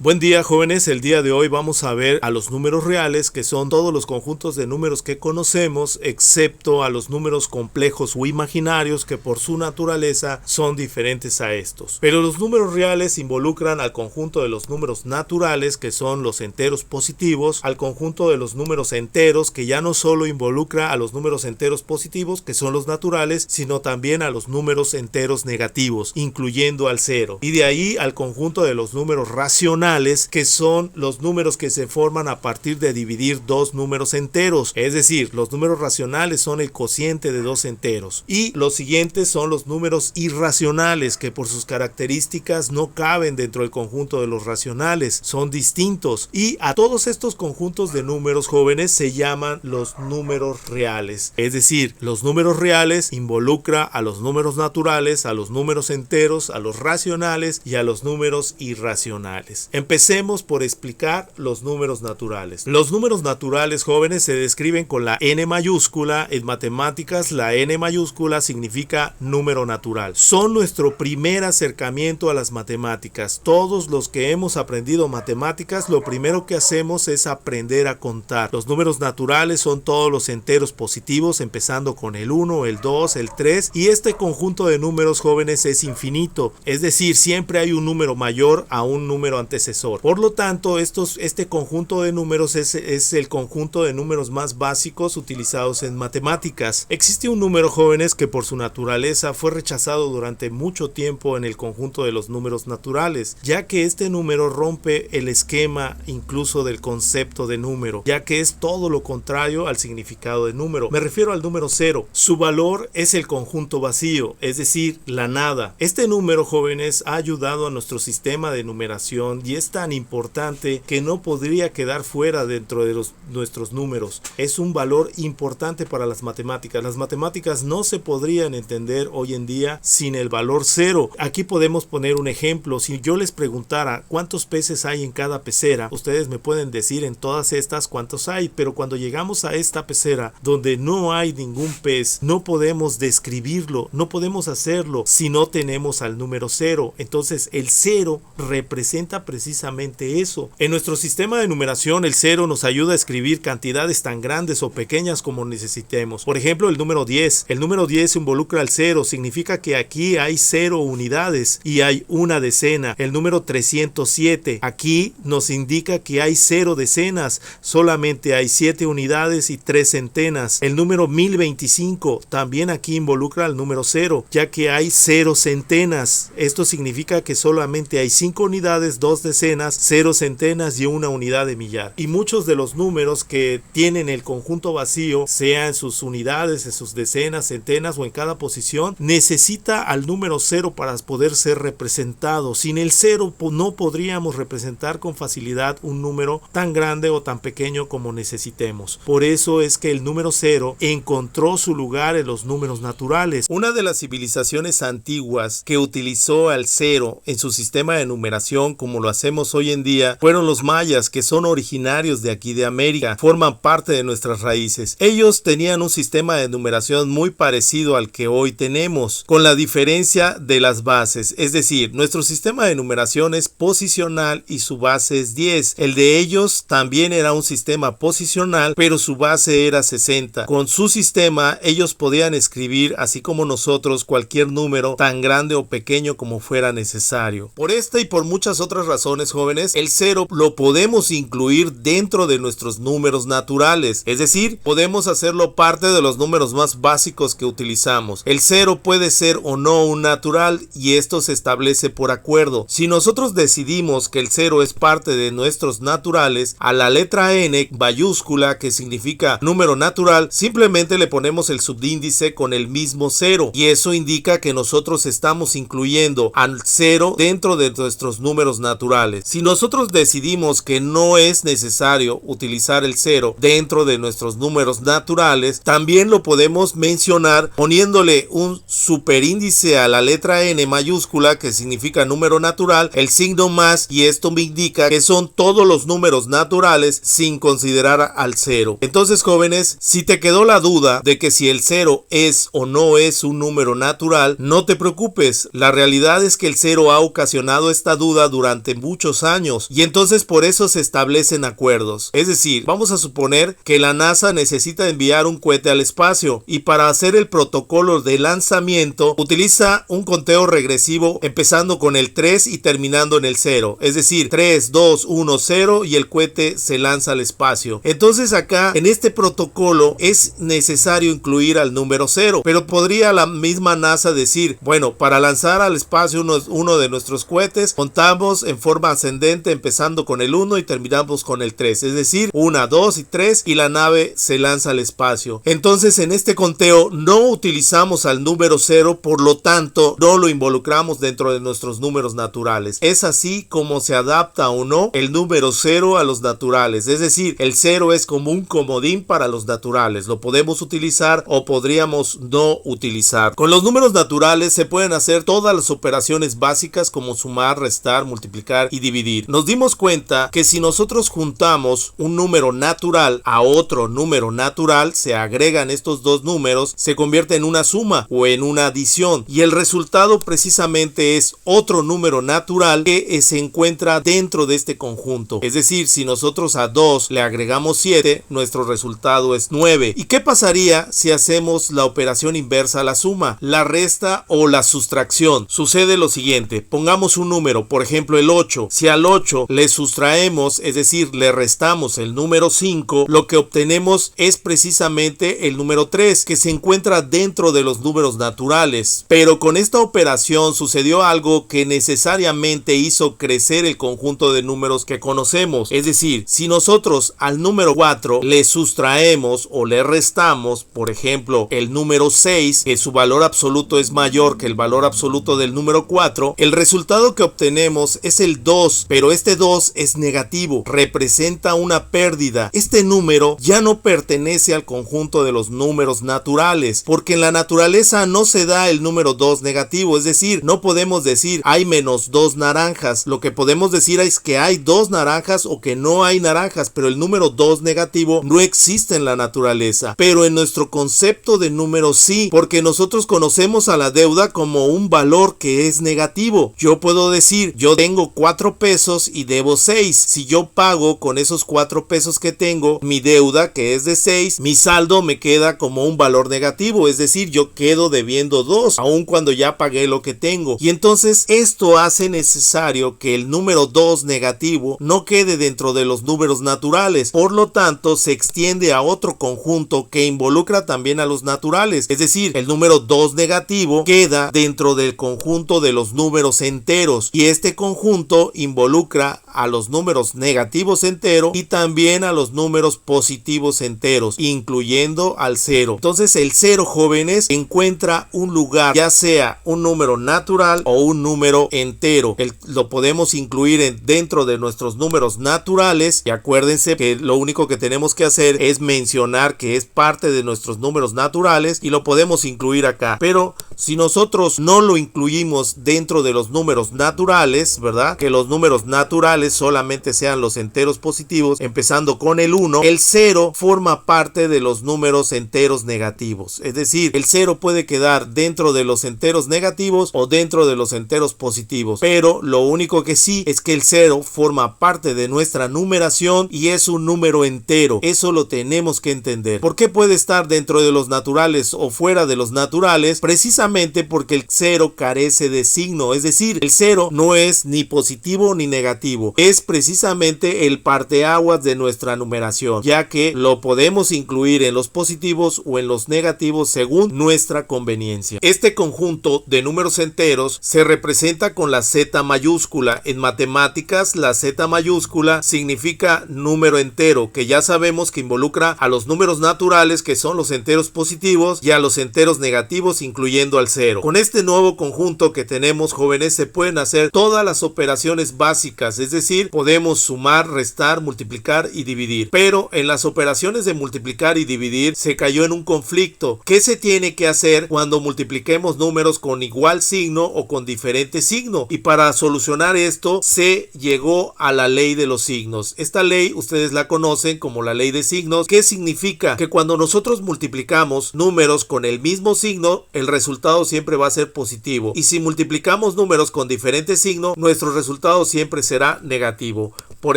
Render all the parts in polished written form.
Buen día, jóvenes. El día de hoy vamos a ver a los números reales, que son todos los conjuntos de números que conocemos, excepto a los números complejos o imaginarios, que por su naturaleza son diferentes a estos. Pero los números reales involucran al conjunto de los números naturales, que son los enteros positivos, al conjunto de los números enteros, que ya no solo involucra a los números enteros positivos, que son los naturales, sino también a los números enteros negativos, incluyendo al cero. Y de ahí al conjunto de los números racionales, que son los números que se forman a partir de dividir dos números enteros. Es decir, los números racionales son el cociente de dos enteros. Y los siguientes son los números irracionales, que por sus características no caben dentro del conjunto de los racionales, son distintos. Y a todos estos conjuntos de números, jóvenes, se llaman los números reales. Es decir, los números reales involucra a los números naturales, a los números enteros, a los racionales y a los números irracionales. Empecemos por explicar los números naturales. Los números naturales, jóvenes, se describen con la n mayúscula. En matemáticas, la n mayúscula significa número natural. Son nuestro primer acercamiento a las matemáticas. Todos los que hemos aprendido matemáticas, lo primero que hacemos es aprender a contar. Los números naturales son todos los enteros positivos, empezando con el 1, el 2, el 3, y este conjunto de números, jóvenes, es infinito. Es decir, siempre hay un número mayor a un número antecesor. Por lo tanto, este conjunto de números es el conjunto de números más básicos utilizados en matemáticas. Existe un número, jóvenes, que por su naturaleza fue rechazado durante mucho tiempo en el conjunto de los números naturales, ya que este número rompe el esquema incluso del concepto de número, ya que es todo lo contrario al significado de número. Me refiero al número 0. Su valor es el conjunto vacío, es decir, la nada. Este número, jóvenes, ha ayudado a nuestro sistema de numeración y es tan importante que no podría quedar fuera dentro de nuestros números. Es un valor importante para las matemáticas. Las matemáticas no se podrían entender hoy en día sin el valor 0. Aquí podemos poner un ejemplo. Si yo les preguntara cuántos peces hay en cada pecera, ustedes me pueden decir en todas estas cuántos hay, pero cuando llegamos a esta pecera donde no hay ningún pez, no podemos describirlo, no podemos hacerlo si no tenemos al número 0. Entonces el 0 representa precisamente eso. En nuestro sistema de numeración, el 0 nos ayuda a escribir cantidades tan grandes o pequeñas como necesitemos. Por ejemplo, el número 10. El número 10 involucra al 0, significa que aquí hay 0 unidades y hay una decena. El número 307, aquí nos indica que hay 0 decenas, solamente hay 7 unidades y 3 centenas. El número 1025, también aquí involucra al número 0, ya que hay 0 centenas. Esto significa que solamente hay 5 unidades, 2 decenas, 0 centenas y una unidad de millar. Y muchos de los números que tienen el conjunto vacío, sea en sus unidades, en sus decenas, centenas o en cada posición, necesita al número 0 para poder ser representado. Sin el 0 no podríamos representar con facilidad un número tan grande o tan pequeño como necesitemos. Por eso es que el número 0 encontró su lugar en los números naturales. Una de las civilizaciones antiguas que utilizó al 0 en su sistema de numeración, como lo hacemos hoy en día, fueron los mayas, que son originarios de aquí de América, forman parte de nuestras raíces. Ellos tenían un sistema de numeración muy parecido al que hoy tenemos, con la diferencia de las bases. Es decir, nuestro sistema de numeración es posicional y su base es 10. El de ellos también era un sistema posicional, pero su base era 60. Con su sistema, ellos podían escribir, así como nosotros, cualquier número tan grande o pequeño como fuera necesario. Por esta y por muchas otras razones, jóvenes, el 0 lo podemos incluir dentro de nuestros números naturales, es decir, podemos hacerlo parte de los números más básicos que utilizamos. El 0 puede ser o no un natural y esto se establece por acuerdo. Si nosotros decidimos que el 0 es parte de nuestros naturales, a la letra n mayúscula, que significa número natural, simplemente le ponemos el subíndice con el mismo 0 y eso indica que nosotros estamos incluyendo al 0 dentro de nuestros números naturales. Si nosotros decidimos que no es necesario utilizar el 0 dentro de nuestros números naturales, también lo podemos mencionar poniéndole un superíndice a la letra n mayúscula, que significa número natural, el signo más, y esto me indica que son todos los números naturales sin considerar al 0. Entonces, jóvenes, si te quedó la duda de que si el 0 es o no es un número natural, no te preocupes. La realidad es que el 0 ha ocasionado esta duda durante mucho muchos años, y entonces por eso se establecen acuerdos. Es decir, vamos a suponer que la NASA necesita enviar un cohete al espacio, y para hacer el protocolo de lanzamiento utiliza un conteo regresivo empezando con el 3 y terminando en el 0, es decir, 3, 2, 1, 0 y el cohete se lanza al espacio. Entonces acá en este protocolo es necesario incluir al número 0, pero podría la misma NASA decir, bueno, para lanzar al espacio uno de nuestros cohetes contamos en forma ascendente empezando con el 1 y terminamos con el 3, es decir, 1, 2 y 3 y la nave se lanza al espacio. Entonces en este conteo no utilizamos al número 0, por lo tanto no lo involucramos dentro de nuestros números naturales. Es así como se adapta o no el número 0 a los naturales, es decir, el 0 es como un comodín para los naturales, lo podemos utilizar o podríamos no utilizar. Con los números naturales se pueden hacer todas las operaciones básicas como sumar, restar, multiplicar y dividir. Nos dimos cuenta que si nosotros juntamos un número natural a otro número natural, se agregan estos dos números, se convierte en una suma o en una adición, y el resultado precisamente es otro número natural que se encuentra dentro de este conjunto. Es decir, si nosotros a 2 le agregamos 7, nuestro resultado es 9. ¿Y qué pasaría si hacemos la operación inversa a la suma, la resta o la sustracción? Sucede lo siguiente, pongamos un número, por ejemplo el 8. Si al 8 le sustraemos, es decir, le restamos el número 5, lo que obtenemos es precisamente el número 3, que se encuentra dentro de los números naturales. Pero con esta operación sucedió algo que necesariamente hizo crecer el conjunto de números que conocemos. Es decir, si nosotros al número 4 le sustraemos o le restamos, por ejemplo, el número 6, que su valor absoluto es mayor que el valor absoluto del número 4, el resultado que obtenemos es el 2, pero este 2 es negativo, representa una pérdida. Este número ya no pertenece al conjunto de los números naturales, porque en la naturaleza no se da el número 2 negativo, es decir, no podemos decir hay menos 2 naranjas, lo que podemos decir es que hay 2 naranjas o que no hay naranjas, pero el número 2 negativo no existe en la naturaleza, pero en nuestro concepto de número sí, porque nosotros conocemos a la deuda como un valor que es negativo. Yo puedo decir, yo tengo 4 pesos y debo 6, si yo pago con esos 4 pesos que tengo mi deuda, que es de 6, mi saldo me queda como un valor negativo, es decir, yo quedo debiendo 2, aun cuando ya pagué lo que tengo. Y entonces esto hace necesario que el número 2 negativo no quede dentro de los números naturales, por lo tanto se extiende a otro conjunto que involucra también a los naturales, es decir, el número 2 negativo queda dentro del conjunto de los números enteros, y este conjunto involucra a los números negativos enteros y también a los números positivos enteros, incluyendo al 0. Entonces el 0, jóvenes, encuentra un lugar, ya sea un número natural o un número entero. Lo podemos incluir dentro de nuestros números naturales, y acuérdense que lo único que tenemos que hacer es mencionar que es parte de nuestros números naturales y lo podemos incluir acá. Pero si nosotros no lo incluimos dentro de los números naturales, ¿verdad? Que los números naturales solamente sean los enteros positivos, empezando con el 1, el 0 forma parte de los números enteros negativos. Es decir, el 0 puede quedar dentro de los enteros negativos o dentro de los enteros positivos, pero lo único que sí es que el 0 forma parte de nuestra numeración y es un número entero. Eso lo tenemos que entender. ¿Por qué puede estar dentro de los naturales o fuera de los naturales? Precisamente porque el 0 carece de signo, es decir, el 0 no es ni positivo ni negativo, es precisamente el parteaguas de nuestra numeración, ya que lo podemos incluir en los positivos o en los negativos según nuestra conveniencia. Este conjunto de números enteros se representa con la Z mayúscula. En matemáticas, la Z mayúscula significa número entero, que ya sabemos que involucra a los números naturales, que son los enteros positivos, y a los enteros negativos, incluyendo al 0. Con este nuevo conjunto que tenemos, jóvenes, se pueden hacer todas las operaciones básicas, es decir, decir, podemos sumar, restar, multiplicar y dividir. Pero en las operaciones de multiplicar y dividir se cayó en un conflicto. ¿Qué se tiene que hacer cuando multipliquemos números con igual signo o con diferente signo? Y para solucionar esto se llegó a la ley de los signos. Esta ley ustedes la conocen como la ley de signos. ¿Qué significa? Que cuando nosotros multiplicamos números con el mismo signo, el resultado siempre va a ser positivo. Y si multiplicamos números con diferente signo, nuestro resultado siempre será negativo. Por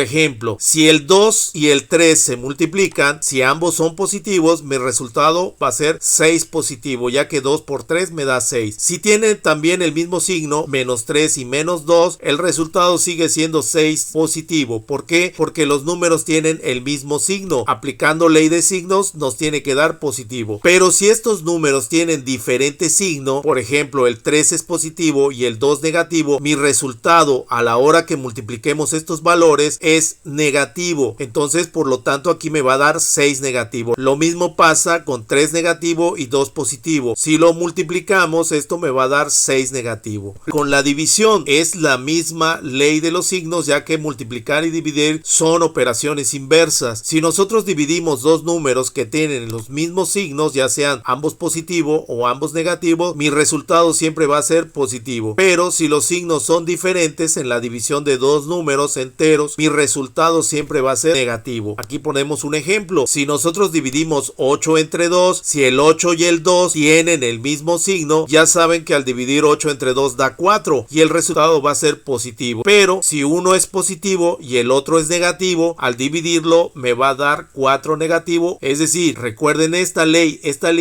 ejemplo, si el 2 y el 3 se multiplican, si ambos son positivos, mi resultado va a ser 6 positivo, ya que 2 por 3 me da 6. Si tienen también el mismo signo, menos 3 y menos 2, el resultado sigue siendo 6 positivo. ¿Por qué? Porque los números tienen el mismo signo. Aplicando ley de signos nos tiene que dar positivo. Pero si estos números tienen diferente signo, por ejemplo, el 3 es positivo y el 2 negativo, mi resultado a la hora que multipliquemos estos valores es negativo. Entonces, por lo tanto, aquí me va a dar 6 negativo. Lo mismo pasa con 3 negativo y 2 positivo. Si lo multiplicamos, esto me va a dar 6 negativo. Con la división es la misma ley de los signos, ya que multiplicar y dividir son operaciones inversas. Si nosotros dividimos dos números que tienen los mismos signos, ya sean ambos positivos o ambos negativos, mi resultado siempre va a ser positivo. Pero si los signos son diferentes en la división de dos números enteros, mi resultado siempre va a ser negativo. Aquí ponemos un ejemplo. Si nosotros dividimos 8 entre 2, si el 8 y el 2 tienen el mismo signo, ya saben que al dividir 8 entre 2 da 4 y el resultado va a ser positivo. Pero si uno es positivo y el otro es negativo, al dividirlo me va a dar 4 negativo. Es decir, recuerden esta ley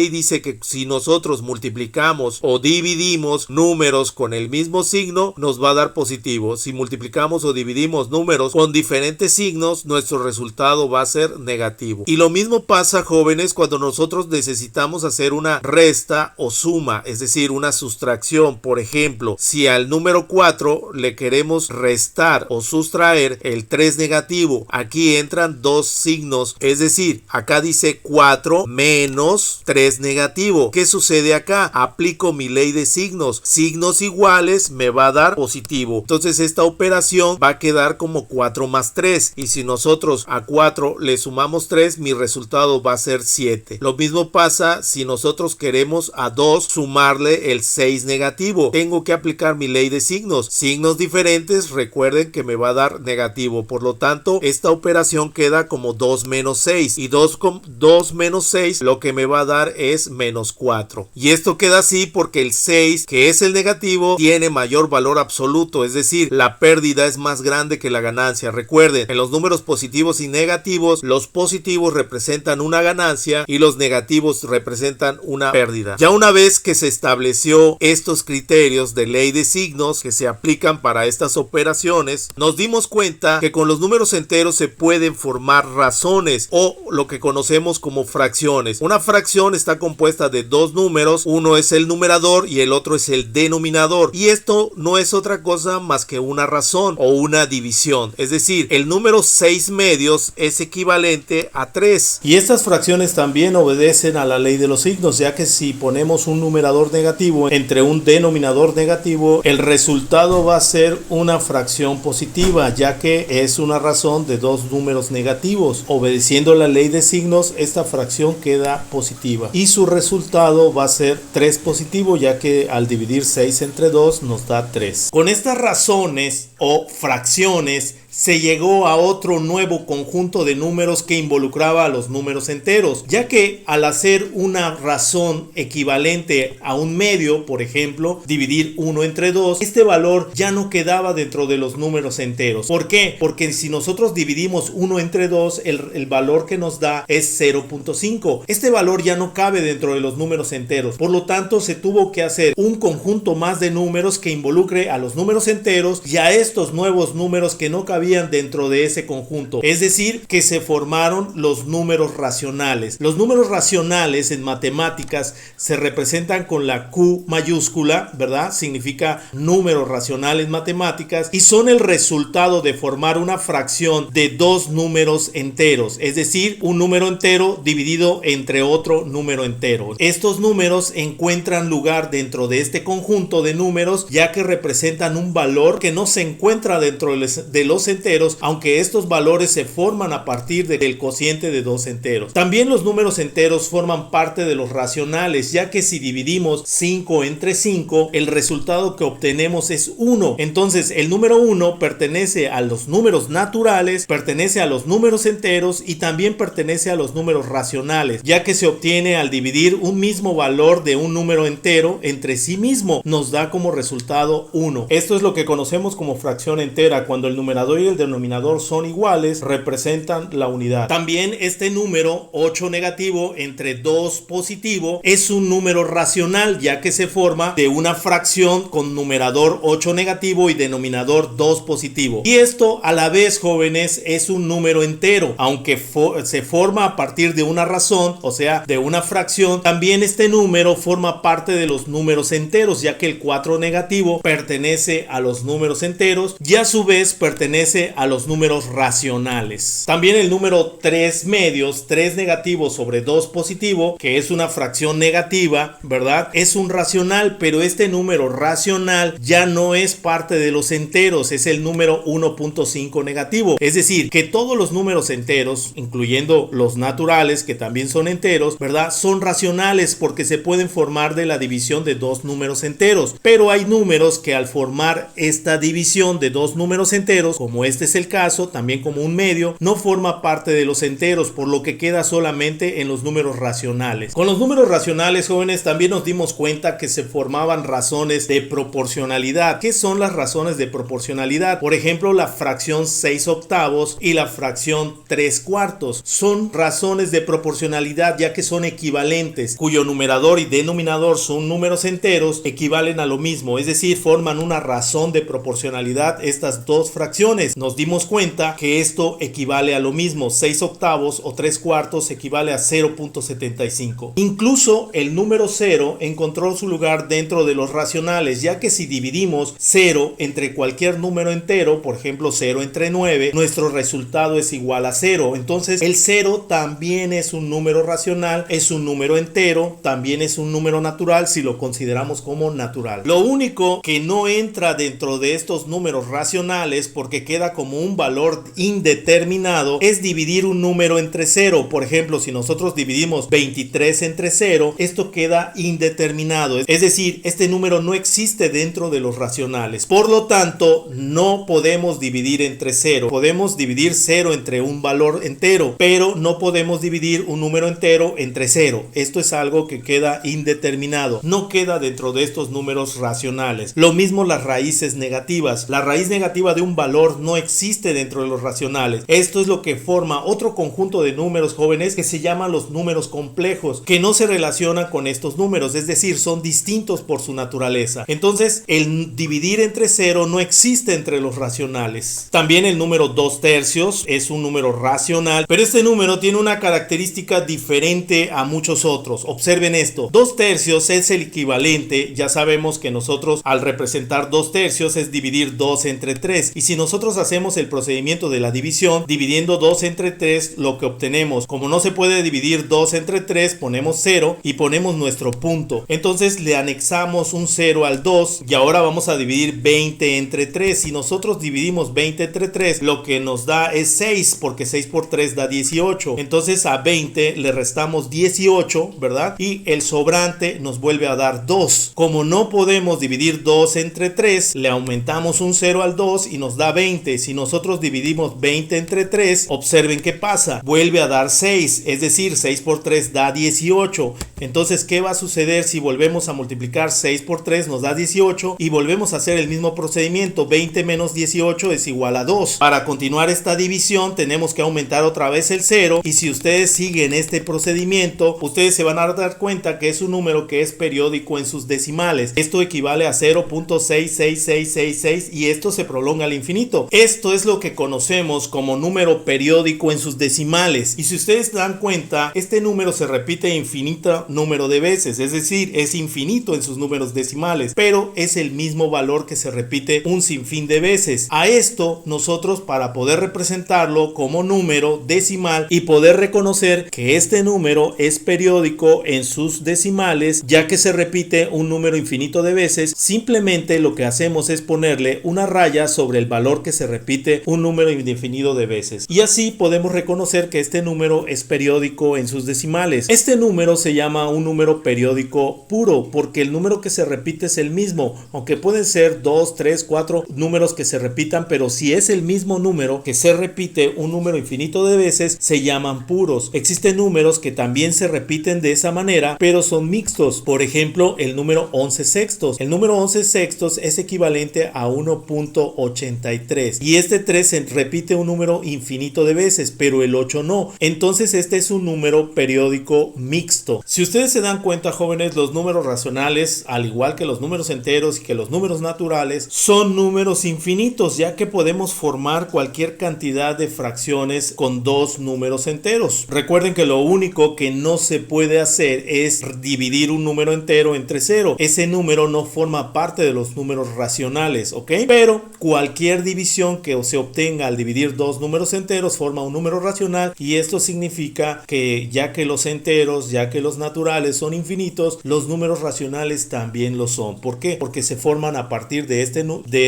dice que si nosotros multiplicamos o dividimos números con el mismo signo, nos va a dar positivo. Si multiplicamos o dividimos números con diferentes signos, nuestro resultado va a ser negativo. Y lo mismo pasa, jóvenes, cuando nosotros necesitamos hacer una resta o suma, es decir, una sustracción. Por ejemplo, si al número 4 le queremos restar o sustraer el 3 negativo, aquí entran dos signos, es decir, acá dice 4 menos 3 negativo. ¿Qué sucede acá? Aplico mi ley de signos. Signos iguales me va a dar positivo. Entonces esta operación va a quedar como 4 más 3. Y si nosotros a 4 le sumamos 3, mi resultado va a ser 7. Lo mismo pasa si nosotros queremos a 2 sumarle el 6 negativo. Tengo que aplicar mi ley de signos. Signos diferentes, recuerden que me va a dar negativo. Por lo tanto, esta operación queda como 2 menos 6. Y 2 menos 6 lo que me va a dar es menos 4. Y esto queda así porque el 6, que es el negativo, tiene mayor valor absoluto. Es decir, la pérdida es más grande que la ganancia. Recuerden, en los números positivos y negativos, los positivos representan una ganancia y los negativos representan una pérdida. Ya una vez que se estableció estos criterios de ley de signos que se aplican para estas operaciones, nos dimos cuenta que con los números enteros se pueden formar razones o lo que conocemos como fracciones. Una fracción está compuesta de dos números, uno es el numerador y el otro es el denominador, y esto no es otra cosa más que una razón o una división. Es decir, el número 6 medios es equivalente a 3. Y estas fracciones también obedecen a la ley de los signos, ya que si ponemos un numerador negativo entre un denominador negativo, el resultado va a ser una fracción positiva, ya que es una razón de dos números negativos. Obedeciendo la ley de signos, esta fracción queda positiva y su resultado va a ser 3 positivo, ya que al dividir 6 entre 2 nos da 3. Con estas razones o fracciones se llegó a otro nuevo conjunto de números que involucraba a los números enteros, ya que al hacer una razón equivalente a un medio, por ejemplo, dividir 1 entre 2, este valor ya no quedaba dentro de los números enteros. ¿Por qué? Porque si nosotros dividimos 1 entre 2, el valor que nos da es 0.5. Este valor ya no cabe dentro de los números enteros. Por lo tanto, se tuvo que hacer un conjunto más de números que involucre a los números enteros y a estos nuevos números que no cabían dentro de ese conjunto. Es decir, que se formaron los números racionales. Los números racionales en matemáticas se representan con la Q mayúscula, ¿verdad? Significa número racional en matemáticas, y son el resultado de formar una fracción de dos números enteros, es decir, un número entero dividido entre otro número entero. Estos números encuentran lugar dentro de este conjunto de números, ya que representan un valor que no se encuentra dentro de los enteros, enteros, aunque estos valores se forman a partir del cociente de dos enteros. También los números enteros forman parte de los racionales, ya que si dividimos 5 entre 5, el resultado que obtenemos es 1. Entonces el número 1 pertenece a los números naturales, pertenece a los números enteros y también pertenece a los números racionales, ya que se obtiene al dividir un mismo valor de un número entero entre sí mismo, nos da como resultado 1. Esto es lo que conocemos como fracción entera. Cuando el numerador y el denominador son iguales, representan la unidad. También este número 8 negativo entre 2 positivo es un número racional, ya que se forma de una fracción con numerador 8 negativo y denominador 2 positivo. Y esto a la vez, jóvenes, es un número entero, aunque se forma a partir de una razón, o sea, de una fracción. También este número forma parte de los números enteros, ya que el 4 negativo pertenece a los números enteros y a su vez pertenece a los números racionales. También el número 3 medios, 3 negativo sobre 2 positivo, que es una fracción negativa, ¿verdad? Es un racional, pero este número racional ya no es parte de los enteros, es el número 1.5 negativo. Es decir, que todos los números enteros, incluyendo los naturales, que también son enteros, ¿verdad? Son racionales porque se pueden formar de la división de dos números enteros. Pero hay números que al formar esta división de dos números enteros, como este es el caso, también como un medio, no forma parte de los enteros, por lo que queda solamente en los números racionales. Con los números racionales, jóvenes, también nos dimos cuenta que se formaban razones de proporcionalidad. ¿Qué son las razones de proporcionalidad? Por ejemplo, la fracción 6 octavos y la fracción 3 cuartos. Son razones de proporcionalidad ya que son equivalentes, cuyo numerador y denominador son números enteros, equivalen a lo mismo, es decir, forman una razón de proporcionalidad estas dos fracciones. Nos dimos cuenta que esto equivale a lo mismo, 6 octavos o 3 cuartos equivale a 0.75. Incluso el número 0 encontró su lugar dentro de los racionales, ya que si dividimos 0 entre cualquier número entero, por ejemplo 0 entre 9, nuestro resultado es igual a 0. Entonces el 0 también es un número racional, es un número entero, también es un número natural si lo consideramos como natural. Lo único que no entra dentro de estos números racionales, porque queda como un valor indeterminado, es dividir un número entre 0. Por ejemplo, si nosotros dividimos 23 entre 0, esto queda indeterminado, es decir, este número no existe dentro de los racionales. Por lo tanto, no podemos dividir entre 0. Podemos dividir 0 entre un valor entero, pero no podemos dividir un número entero entre 0. Esto es algo que queda indeterminado, no queda dentro de estos números racionales. Lo mismo las raíces negativas. La raíz negativa de un valor no existe dentro de los racionales. Esto es lo que forma otro conjunto de números, jóvenes, que se llaman los números complejos, que no se relacionan con estos números, es decir, son distintos por su naturaleza. Entonces, el dividir entre 0 no existe entre los racionales. También el número 2 tercios es un número racional, pero este número tiene una característica diferente a muchos otros. Observen esto, 2 tercios es el equivalente, ya sabemos que nosotros al representar 2 tercios es dividir 2 entre 3, y si nosotros hacemos el procedimiento de la división, dividiendo 2 entre 3, lo que obtenemos, como no se puede dividir 2 entre 3, ponemos 0 y ponemos nuestro punto. Entonces le anexamos un 0 al 2 y ahora vamos a dividir 20 entre 3. Si nosotros dividimos 20 entre 3, lo que nos da es 6, porque 6 por 3 da 18. Entonces a 20 le restamos 18, ¿verdad? Y el sobrante nos vuelve a dar 2. Como no podemos dividir 2 entre 3, le aumentamos un 0 al 2 y nos da 20. Si nosotros dividimos 20 entre 3, observen qué pasa. Vuelve a dar 6, es decir, 6 por 3 da 18. Entonces, ¿qué va a suceder si volvemos a multiplicar 6 por 3? Nos da 18 y volvemos a hacer el mismo procedimiento. 20 menos 18 es igual a 2. Para continuar esta división tenemos que aumentar otra vez el 0, y si ustedes siguen este procedimiento, ustedes se van a dar cuenta que es un número que es periódico en sus decimales. Esto equivale a 0.66666 y esto se prolonga al infinito. Esto es lo que conocemos como número periódico en sus decimales, y si ustedes dan cuenta, este número se repite infinito número de veces, es decir, es infinito en sus números decimales, pero es el mismo valor que se repite un sinfín de veces. A esto nosotros, para poder representarlo como número decimal y poder reconocer que este número es periódico en sus decimales, ya que se repite un número infinito de veces, simplemente lo que hacemos es ponerle una raya sobre el valor que se repite un número indefinido de veces. Y así podemos reconocer que este número es periódico en sus decimales. Este número se llama un número periódico puro porque el número que se repite es el mismo, aunque pueden ser 2, 3, 4 números que se repitan, pero si es el mismo número que se repite un número infinito de veces, se llaman puros. Existen números que también se repiten de esa manera, pero son mixtos. Por ejemplo, el número 11 sextos. El número 11 sextos es equivalente a 1.83 y este 3 se repite un número infinito de veces, pero el 8 no. Entonces este es un número periódico mixto. Si ustedes se dan cuenta, jóvenes, los números racionales, al igual que los números enteros y que los números naturales, son números infinitos, ya que podemos formar cualquier cantidad de fracciones con dos números enteros. Recuerden que lo único que no se puede hacer es dividir un número entero entre 0. Ese número no forma parte de los números racionales, ¿ok? Pero cualquier división que se obtenga al dividir dos números enteros forma un número racional, y esto significa que ya que los enteros, ya que los naturales son infinitos, los números racionales también lo son. ¿Por qué? Porque se forman a partir de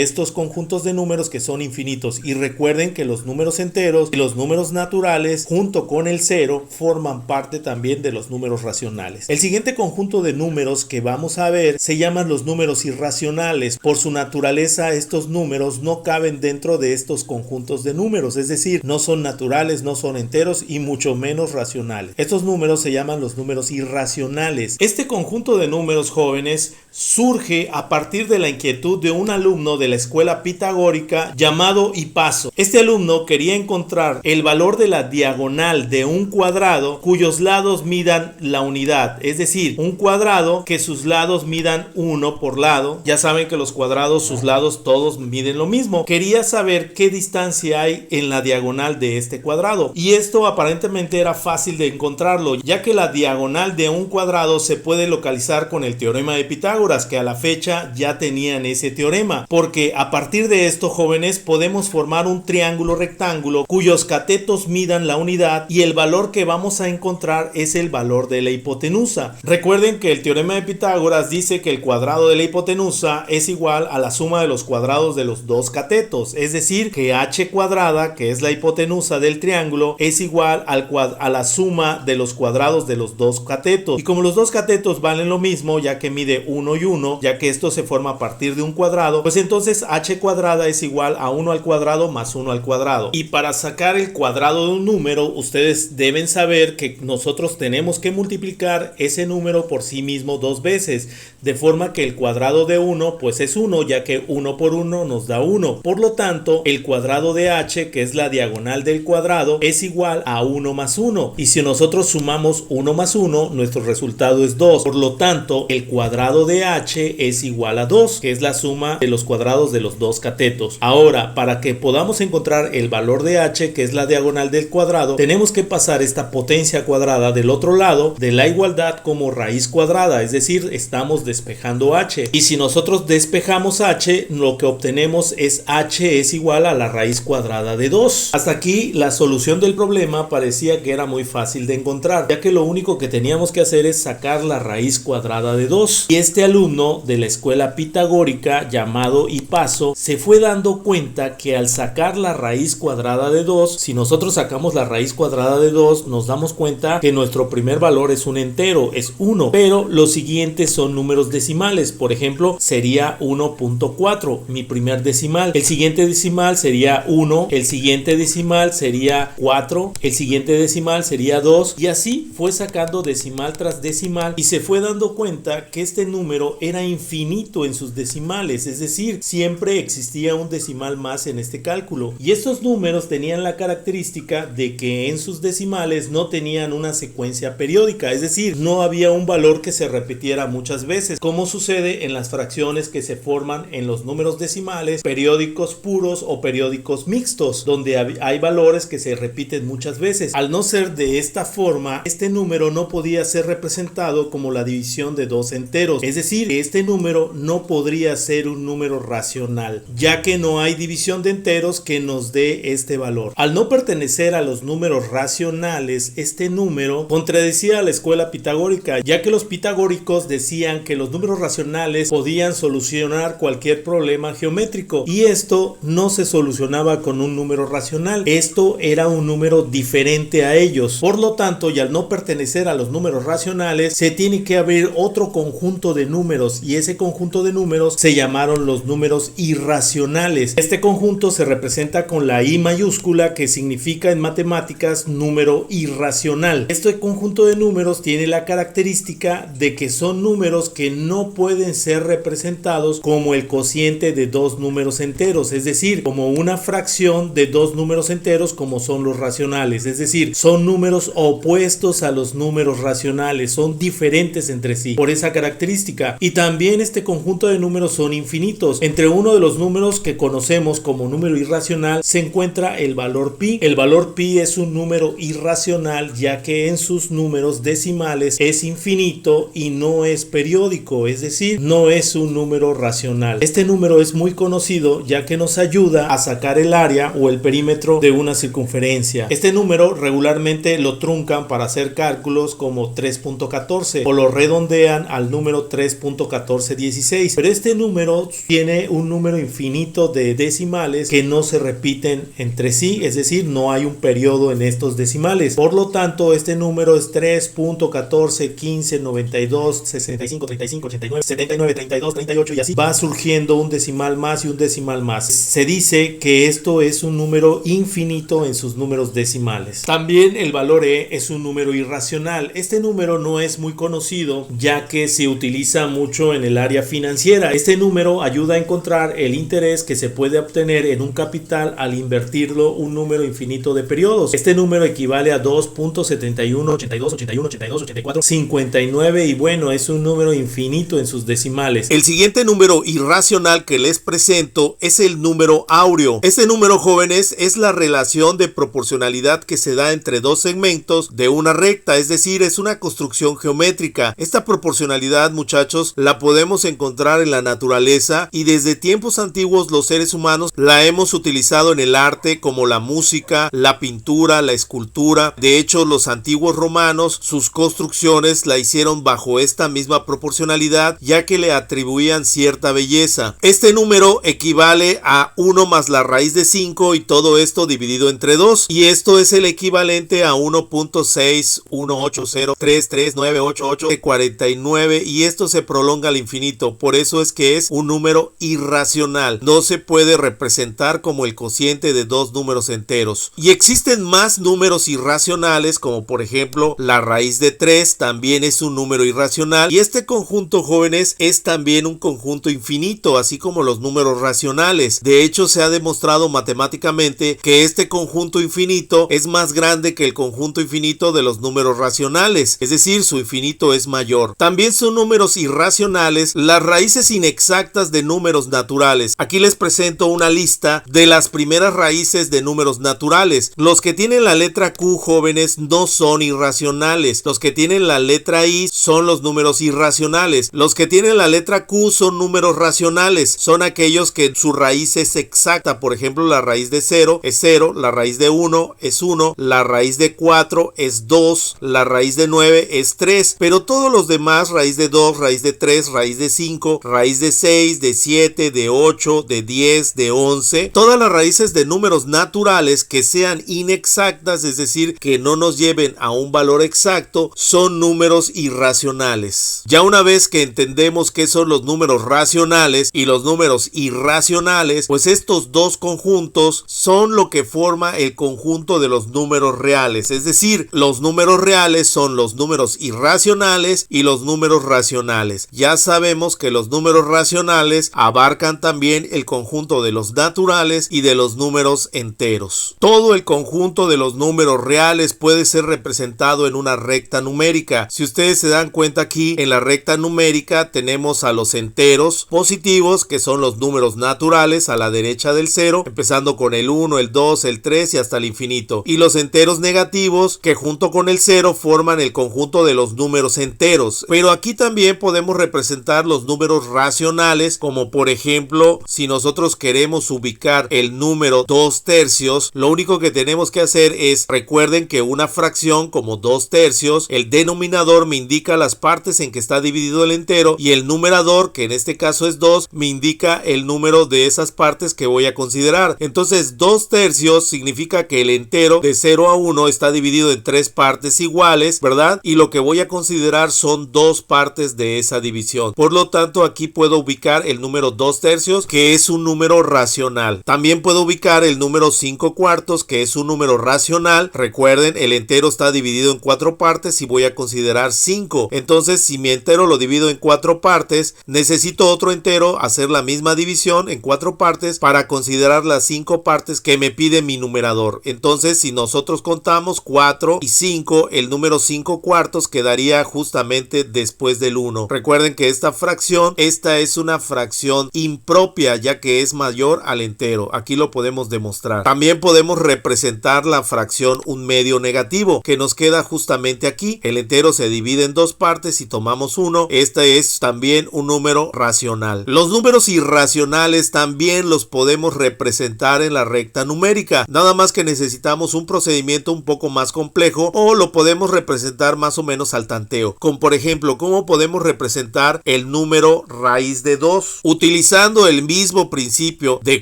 estos conjuntos de números que son infinitos. Y recuerden que los números enteros y los números naturales junto con el 0 forman parte también de los números racionales. El siguiente conjunto de números que vamos a ver se llaman los números irracionales. Por su naturaleza, estos números no caben dentro de estos conjuntos de números, es decir, no son naturales, no son enteros y mucho menos racionales. Estos números se llaman los números irracionales. Este conjunto de números, jóvenes, surge a partir de la inquietud de un alumno de la escuela pitagórica llamado Hipaso. Este alumno quería encontrar el valor de la diagonal de un cuadrado cuyos lados midan la unidad, es decir, un cuadrado que sus lados midan 1 por lado. Ya saben que los cuadrados, sus lados todos miden lo mismo. Quería saber qué distancia hay en la diagonal de este cuadrado, y esto aparentemente era fácil de encontrarlo, ya que la diagonal de un cuadrado se puede localizar con el teorema de Pitágoras, que a la fecha ya tenían ese teorema, porque a partir de esto, jóvenes, podemos formar un triángulo rectángulo cuyos catetos midan la unidad, y el valor que vamos a encontrar es el valor de la hipotenusa. Recuerden que el teorema de Pitágoras dice que el cuadrado de la hipotenusa es igual a la suma de los cuadrados de los dos catetos, es decir, que h cuadrada, que es la hipotenusa del triángulo, es igual a la suma de los cuadrados de los dos catetos. Y como los dos catetos valen lo mismo, ya que mide 1 y 1, ya que esto se forma a partir de un cuadrado, pues entonces h cuadrada es igual a 1 al cuadrado más 1 al cuadrado. Y para sacar el cuadrado de un número, ustedes deben saber que nosotros tenemos que multiplicar ese número por sí mismo dos veces, de forma que el cuadrado de 1 pues es 1, ya que 1 por 1 nos da 1. Por lo tanto, el cuadrado de h, que es la diagonal del cuadrado, es igual a 1 más 1. Y si nosotros sumamos 1 más 1, nuestro resultado es 2. Por lo tanto, el cuadrado de h es igual a 2, que es la suma de los cuadrados de los dos catetos. Ahora, para que podamos encontrar el valor de h, que es la diagonal del cuadrado, tenemos que pasar esta potencia cuadrada del otro lado de la igualdad como raíz cuadrada, es decir, estamos despejando h. Y si nosotros despejamos h, lo que obtenemos es h es igual a la raíz cuadrada de 2. Hasta aquí la solución del problema parecía que era muy fácil de encontrar, ya que lo único que teníamos que hacer es sacar la raíz cuadrada de 2. Y este alumno de la escuela pitagórica llamado Hipaso se fue dando cuenta que al sacar la raíz cuadrada de 2, si nosotros sacamos la raíz cuadrada de 2, nos damos cuenta que nuestro primer valor es un entero, es 1, pero los siguientes son números decimales. Por ejemplo, sería 1.4, mi primer decimal. El siguiente decimal sería 1, el siguiente decimal sería 4, el siguiente decimal sería 2, y así fue sacando decimal tras decimal y se fue dando cuenta que este número era infinito en sus decimales, es decir, siempre existía un decimal más en este cálculo. Y estos números tenían la característica de que en sus decimales no tenían una secuencia periódica, es decir, no había un valor que se repitiera muchas veces, como sucede en las fracciones que se forman en los números decimales periódicos puros o periódicos mixtos, donde hay valores que se repiten muchas veces. Al no ser de esta forma, este número no podía ser representado como la división de dos enteros, es decir, que este número no podría ser un número racional, ya que no hay división de enteros que nos dé este valor. Al no pertenecer a los números racionales, este número contradecía a la escuela pitagórica, ya que los pitagóricos decían que los números racionales podían solucionar cualquier problema geométrico, y esto no no se solucionaba con un número racional. Esto era un número diferente a ellos. Por lo tanto, y al no pertenecer a los números racionales, se tiene que abrir otro conjunto de números, y ese conjunto de números se llamaron los números irracionales. Este conjunto se representa con la I mayúscula, que significa en matemáticas número irracional. Este conjunto de números tiene la característica de que son números que no pueden ser representados como el cociente de dos números enteros, es decir, como una fracción de dos números enteros como son los racionales. Es decir, son números opuestos a los números racionales, son diferentes entre sí por esa característica. Y también este conjunto de números son infinitos. Entre uno de los números que conocemos como número irracional se encuentra el valor pi. El valor pi es un número irracional, ya que en sus números decimales es infinito y no es periódico, es decir, no es un número racional. Este número es muy conocido, ya que nos ayuda a sacar el área o el perímetro de una circunferencia. Este número regularmente lo truncan para hacer cálculos como 3.14 o lo redondean al número 3.1416, pero este número tiene un número infinito de decimales que no se repiten entre sí, es decir, no hay un periodo en estos decimales. Por lo tanto, este número es 3.14, 15, 92, 65, 35, 89, 79, 32, 38 y así va surgiendo un decimal más y un decimal más. Se dice que esto es un número infinito en sus números decimales. También el valor E es un número irracional. Este número no es muy conocido, ya que se utiliza mucho en el área financiera. Este número ayuda a encontrar el interés que se puede obtener en un capital al invertirlo un número infinito de periodos. Este número equivale a 2.71, 82, 81, 82, 84, 59 y bueno, es un número infinito en sus decimales. El siguiente número irracional que les presento es el número áureo. Este número, jóvenes, es la relación de proporcionalidad que se da entre dos segmentos de una recta, es decir, es una construcción geométrica. Esta proporcionalidad, muchachos, la podemos encontrar en la naturaleza y desde tiempos antiguos los seres humanos la hemos utilizado en el arte como la música, la pintura, la escultura. De hecho, los antiguos romanos, sus construcciones la hicieron bajo esta misma proporcionalidad, ya que le atribuían cierta belleza. Este número equivale a 1 más la raíz de 5 y todo esto dividido entre 2, y esto es el equivalente a 1.61803398849 y esto se prolonga al infinito. Por eso es que es un número irracional, no se puede representar como el cociente de dos números enteros. Y existen más números irracionales, como por ejemplo la raíz de 3 también es un número irracional, y este conjunto, jóvenes, es también un conjunto infinito, así como los números racionales. De hecho, se ha demostrado matemáticamente que este conjunto infinito es más grande que el conjunto infinito de los números racionales, es decir, su infinito es mayor. También son números irracionales las raíces inexactas de números naturales. Aquí les presento una lista de las primeras raíces de números naturales. Los que tienen la letra Q, jóvenes, no son irracionales. Los que tienen la letra I son los números irracionales. Los que tienen la letra Q son números racionales. Son aquellos que su raíz es exacta. Por ejemplo, la raíz de 0 es 0, la raíz de 1 es 1, la raíz de 4 es 2, la raíz de 9 es 3. Pero todos los demás, raíz de 2, raíz de 3, raíz de 5, raíz de 6, de 7, de 8, de 10, de 11, todas las raíces de números naturales que sean inexactas, es decir, que no nos lleven a un valor exacto, son números irracionales. Ya una vez que entendemos qué son los números racionales y los números irracionales, pues estos dos conjuntos son lo que forma el conjunto de los números reales, es decir, los números reales son los números irracionales y los números racionales. Ya sabemos que los números racionales abarcan también el conjunto de los naturales y de los números enteros. Todo el conjunto de los números reales puede ser representado en una recta numérica. Si ustedes se dan cuenta, aquí en la recta numérica tenemos a los enteros positivos, que son los números naturales a la derecha del 0, empezando con el 1, el 2, el 3 y hasta el infinito, y los enteros negativos, que junto con el 0 forman el conjunto de los números enteros. Pero aquí también podemos representar los números racionales, como por ejemplo, si nosotros queremos ubicar el número 2/3, lo único que tenemos que hacer es, recuerden que una fracción como 2/3, el denominador me indica las partes en que está dividido el entero y el numerador, que en este caso es 2, me indica el número de esas partes partes que voy a considerar. Entonces 2/3 significa que el entero de 0 a 1 está dividido en 3 partes iguales, ¿verdad? Y lo que voy a considerar son 2 partes de esa división. Por lo tanto, aquí puedo ubicar el número 2/3, que es un número racional. También puedo ubicar el número 5/4, que es un número racional. Recuerden, el entero está dividido en 4 partes y voy a considerar 5. Entonces, si mi entero lo divido en 4 partes, necesito otro entero, hacer la misma división en 4 partes para considerar las 5 partes que me pide mi numerador. Entonces, si nosotros contamos 4 y 5, el número 5/4 quedaría justamente después del 1. Recuerden que esta es una fracción impropia, ya que es mayor al entero. Aquí lo podemos demostrar. También podemos representar la fracción 1/2 negativo, que nos queda justamente aquí. El entero se divide en 2 partes y tomamos 1. Este es también un número racional. Los números irracionales también los podemos representar en la recta numérica. Nada más que necesitamos un procedimiento un poco más complejo, o lo podemos representar más o menos al tanteo. Como por ejemplo, ¿cómo podemos representar el número raíz de 2? Utilizando el mismo principio de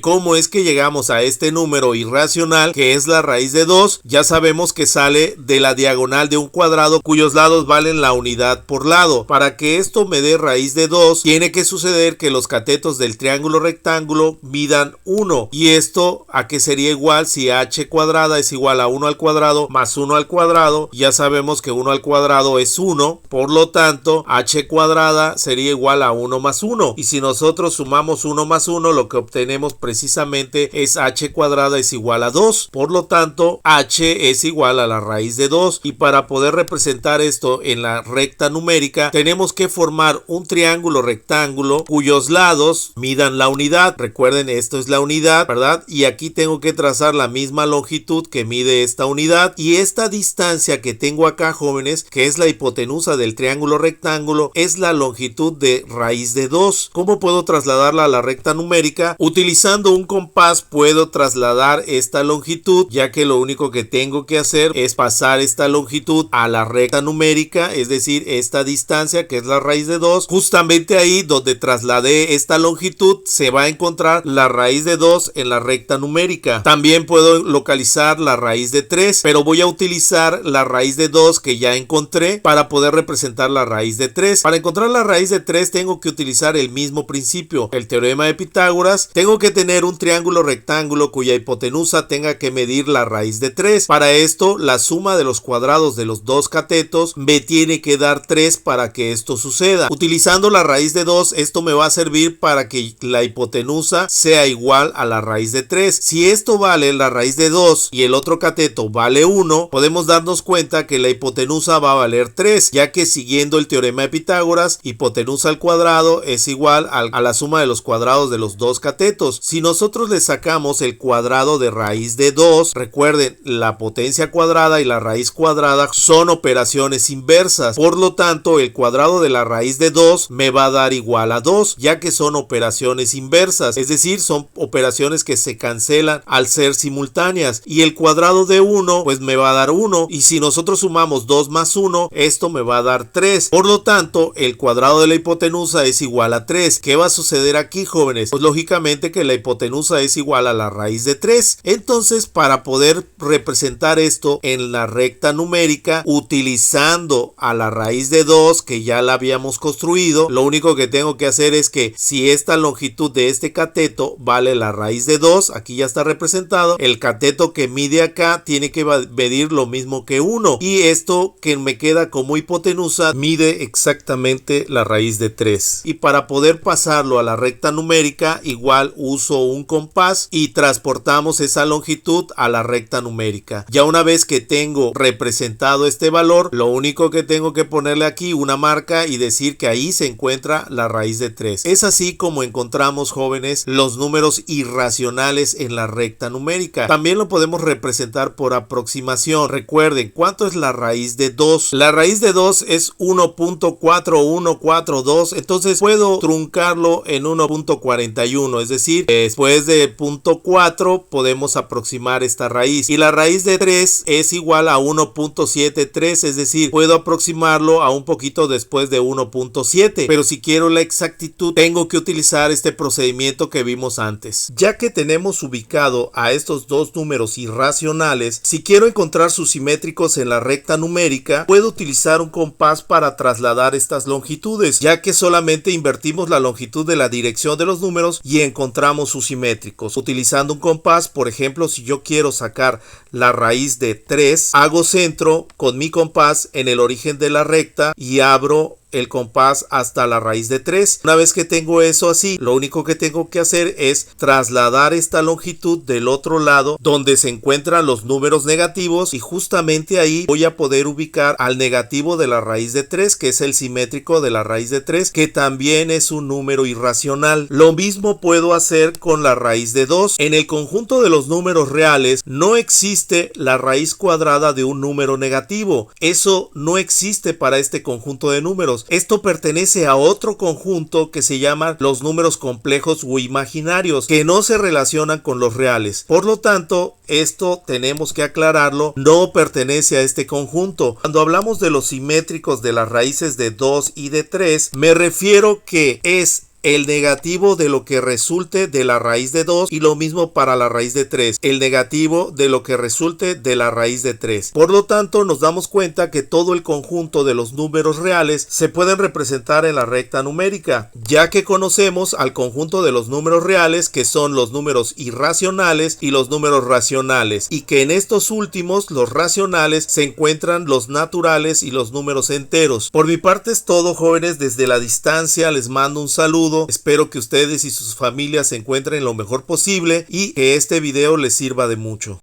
cómo es que llegamos a este número irracional, que es la raíz de 2, ya sabemos que sale de la diagonal de un cuadrado cuyos lados valen la unidad por lado. Para que esto me dé raíz de 2, tiene que suceder que los catetos del triángulo rectángulo midan 1. ¿Y esto a qué sería igual? Si h cuadrada es igual a 1 al cuadrado más 1 al cuadrado, ya sabemos que 1 al cuadrado es 1, por lo tanto h cuadrada sería igual a 1 más 1. Y si nosotros sumamos 1 más 1, lo que obtenemos precisamente es h cuadrada es igual a 2. Por lo tanto, h es igual a la raíz de 2. Y para poder representar esto en la recta numérica, tenemos que formar un triángulo rectángulo cuyos lados midan la unidad. Recuerden, esto es la unidad, ¿verdad? Y aquí tengo que trazar la misma longitud que mide esta unidad. Y esta distancia que tengo acá, jóvenes, que es la hipotenusa del triángulo rectángulo, es la longitud de raíz de 2. ¿Cómo puedo trasladarla a la recta numérica? Utilizando un compás puedo trasladar esta longitud, ya que lo único que tengo que hacer es pasar esta longitud a la recta numérica, es decir, esta distancia que es la raíz de 2. Justamente ahí donde trasladé esta longitud se va a encontrar la raíz de 2 en la recta numérica. También puedo localizar la raíz de 3, pero voy a utilizar la raíz de 2 que ya encontré para poder representar la raíz de 3. Para encontrar la raíz de 3 tengo que utilizar el mismo principio, el teorema de Pitágoras. Tengo que tener un triángulo rectángulo cuya hipotenusa tenga que medir la raíz de 3. Para esto, la suma de los cuadrados de los dos catetos me tiene que dar 3 para que esto suceda. Utilizando la raíz de 2, esto me va a servir para que la hipotenusa sea igual a la raíz de 3. Si esto vale la raíz de 2 y el otro cateto vale 1, podemos darnos cuenta que la hipotenusa va a valer 3, ya que siguiendo el teorema de Pitágoras, hipotenusa al cuadrado es igual a la suma de los cuadrados de los dos catetos. Si nosotros le sacamos el cuadrado de raíz de 2, recuerden, la potencia cuadrada y la raíz cuadrada son operaciones inversas. Por lo tanto, el cuadrado de la raíz de 2 me va a dar igual a 2, ya que son operaciones inversas, es decir, son operaciones que se cancelan al ser simultáneas. Y el cuadrado de 1 pues me va a dar 1, y si nosotros sumamos 2 más 1, esto me va a dar 3. Por lo tanto, el cuadrado de la hipotenusa es igual a 3. ¿Qué va a suceder aquí, jóvenes? Pues lógicamente que la hipotenusa es igual a la raíz de 3. Entonces, para poder representar esto en la recta numérica, utilizando a la raíz de 2 que ya la habíamos construido, lo único que tengo que hacer es que si esta longitud de este cateto vale la raíz de 2, aquí ya está representado, el cateto que mide acá tiene que medir lo mismo que 1, y esto que me queda como hipotenusa mide exactamente la raíz de 3. Y para poder pasarlo a la recta numérica, igual uso un compás y transportamos esa longitud a la recta numérica. Ya una vez que tengo representado este valor, lo único que tengo que ponerle aquí una marca y decir que ahí se encuentra la raíz de 3. Es así como encontramos, jóvenes, los números irracionales en la recta numérica. También lo podemos representar por aproximación. Recuerden, ¿cuánto es la raíz de 2? La raíz de 2 es 1.4142, entonces puedo truncarlo en 1.41, es decir, después de 0.4 podemos aproximar esta raíz, y la raíz de 3 es igual a 1.73, es decir, puedo aproximarlo a un poquito después de 1.7, pero si quiero la exactitud tengo que utilizar este procedimiento que vimos vimos antes. Ya que tenemos ubicado a estos dos números irracionales, si quiero encontrar sus simétricos en la recta numérica, puedo utilizar un compás para trasladar estas longitudes, ya que solamente invertimos la longitud de la dirección de los números y encontramos sus simétricos. Utilizando un compás, por ejemplo, si yo quiero sacar la raíz de 3, hago centro con mi compás en el origen de la recta y abro el compás hasta la raíz de 3. Una vez que tengo eso así, lo único que tengo que hacer es trasladar esta longitud del otro lado donde se encuentran los números negativos, y justamente ahí voy a poder ubicar al negativo de la raíz de 3, que es el simétrico de la raíz de 3, que también es un número irracional. Lo mismo puedo hacer con la raíz de 2. En el conjunto de los números reales no existe la raíz cuadrada de un número negativo. Eso no existe para este conjunto de números. Esto pertenece a otro conjunto que se llama los números complejos o imaginarios, que no se relacionan con los reales. Por lo tanto, esto tenemos que aclararlo, no pertenece a este conjunto. Cuando hablamos de los simétricos de las raíces de 2 y de 3, me refiero que es el negativo de lo que resulte de la raíz de 2, y lo mismo para la raíz de 3, el negativo de lo que resulte de la raíz de 3. Por lo tanto, nos damos cuenta que todo el conjunto de los números reales se pueden representar en la recta numérica, ya que conocemos al conjunto de los números reales, que son los números irracionales y los números racionales, y que en estos últimos, los racionales, se encuentran los naturales y los números enteros. Por mi parte es todo, jóvenes. Desde la distancia les mando un saludo. Espero que ustedes y sus familias se encuentren lo mejor posible y que este video les sirva de mucho.